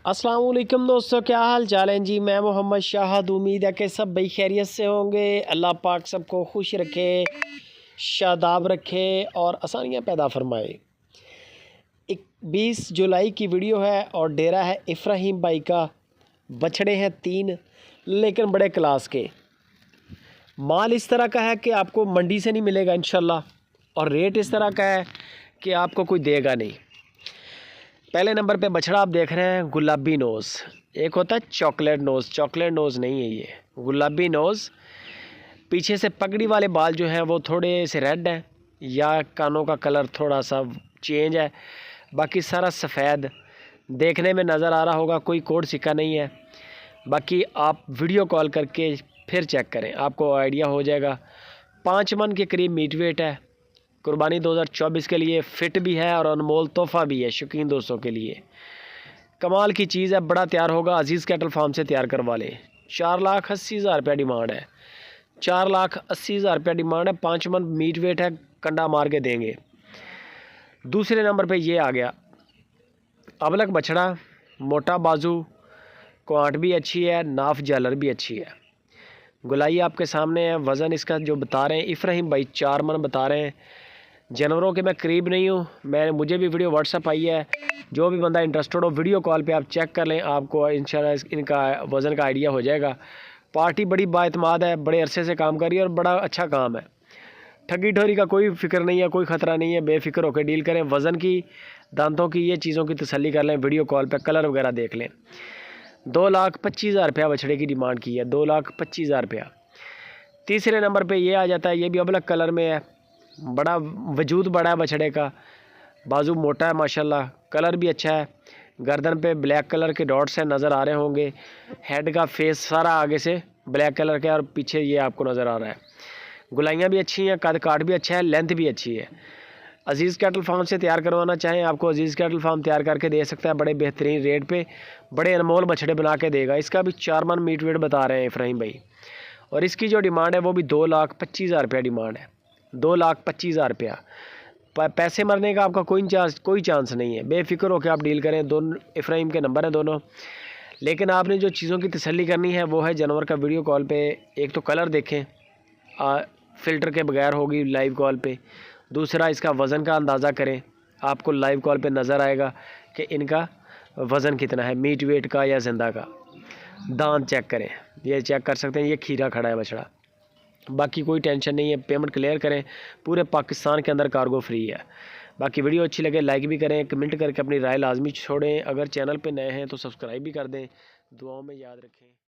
अस्सलाम वालेकुम दोस्तों, क्या हाल चाल है जी। मैं मोहम्मद शाहद। उम्मीद है कि सब भाई खैरियत से होंगे। अल्लाह पाक सबको खुश रखे, शादाब रखे और आसानियाँ पैदा फरमाए। 20 जुलाई की वीडियो है और डेरा है इफ्राहिम भाई का। बछड़े हैं 3 लेकिन बड़े क्लास के। माल इस तरह का है कि आपको मंडी से नहीं मिलेगा इंशाल्लाह, और रेट इस तरह का है कि आपको कोई देगा नहीं। पहले नंबर पे बछड़ा आप देख रहे हैं गुलाबी नोज़। एक होता है चॉकलेट नोज़, चॉकलेट नोज़ नहीं है ये, गुलाबी नोज़। पीछे से पगड़ी वाले बाल जो हैं वो थोड़े से रेड हैं, या कानों का कलर थोड़ा सा चेंज है, बाकी सारा सफ़ेद देखने में नज़र आ रहा होगा। कोई कोड सिक्का नहीं है। बाकी आप वीडियो कॉल करके फिर चेक करें, आपको आइडिया हो जाएगा। 5 मन के करीब मीट वेट है। कुर्बानी 2024 के लिए फ़िट भी है और अनमोल तोहफ़ा भी है शौकीन दोस्तों के लिए। कमाल की चीज़ है, बड़ा तैयार होगा। अजीज़ कैटल फार्म से तैयार करवा लें। 4,80,000 रुपया डिमांड है। 4,80,000 रुपया डिमांड है। 5 मन मीट वेट है, कंडा मार के देंगे। दूसरे नंबर पे ये आ गया अबलक बछड़ा, मोटा बाजू, क्वांट भी अच्छी है, नाफ जालर भी अच्छी है। गुलाई आपके सामने है। वज़न इसका जो बता रहे हैं इफ्राहिम भाई 4 मन बता रहे हैं। जानवरों के मैं करीब नहीं हूँ, मुझे भी वीडियो व्हाट्सअप आई है। जो भी बंदा इंटरेस्टेड हो वीडियो कॉल पे आप चेक कर लें, आपको इंशाल्लाह इनका वज़न का आइडिया हो जाएगा। पार्टी बड़ी बाएतमाद है, बड़े अरसे से काम कर रही है और बड़ा अच्छा काम है। ठगी ठोरी का कोई फ़िक्र नहीं है, कोई ख़तरा नहीं है। बेफिक्र होकर डील करें। वज़न की, दांतों की, ये चीज़ों की तसल्ली कर लें। वीडियो कॉल पर कलर वगैरह देख लें। 2,25,000 रुपया बछड़े की डिमांड की है, 2,25,000 रुपया। तीसरे नंबर पे ये आ जाता है, ये भी अबलक कलर में है। बड़ा वजूद बड़ा है बछड़े का, बाजू मोटा है माशाल्लाह, कलर भी अच्छा है। गर्दन पे ब्लैक कलर के डॉट्स हैं, नज़र आ रहे होंगे। हेड का फेस सारा आगे से ब्लैक कलर का है और पीछे ये आपको नज़र आ रहा है। गुलाइयाँ भी अच्छी हैं, कद काट भी अच्छा है, लेंथ भी अच्छी है। अजीज़ कैटल फार्म से तैयार करवाना चाहें, आपको अजीज़ कैटल फार्म तैयार करके दे सकता है बड़े बेहतरीन रेट पे। बड़े अनमोल बछड़े बना के देगा। इसका भी 4 मन मीट वेट बता रहे हैं इफ्राहिम भाई, और इसकी जो डिमांड है वो भी 2,25,000 रुपया डिमांड है। 2,25,000 रुपया। पैसे मरने का आपका कोई चांस नहीं है। बेफिक्र होकर आप डील करें। दोनों इफ्राहिम के नंबर हैं दोनों। लेकिन आपने जो चीज़ों की तसल्ली करनी है वो है जानवर का वीडियो कॉल पे। एक तो कलर देखें, फ़िल्टर के बगैर होगी लाइव कॉल पे। दूसरा, इसका वज़न का अंदाज़ा करें, आपको लाइव कॉल पे नज़र आएगा कि इनका वज़न कितना है, मीट वेट का या ज़िंदा का। दांत चेक करें, ये चेक कर सकते हैं, ये खीरा खड़ा है बछड़ा। बाकी कोई टेंशन नहीं है। पेमेंट क्लियर करें, पूरे पाकिस्तान के अंदर कार्गो फ्री है। बाकी वीडियो अच्छी लगे लाइक भी करें, कमेंट करके अपनी राय लाजमी छोड़ें। अगर चैनल पे नए हैं तो सब्सक्राइब भी कर दें। दुआओं में याद रखें।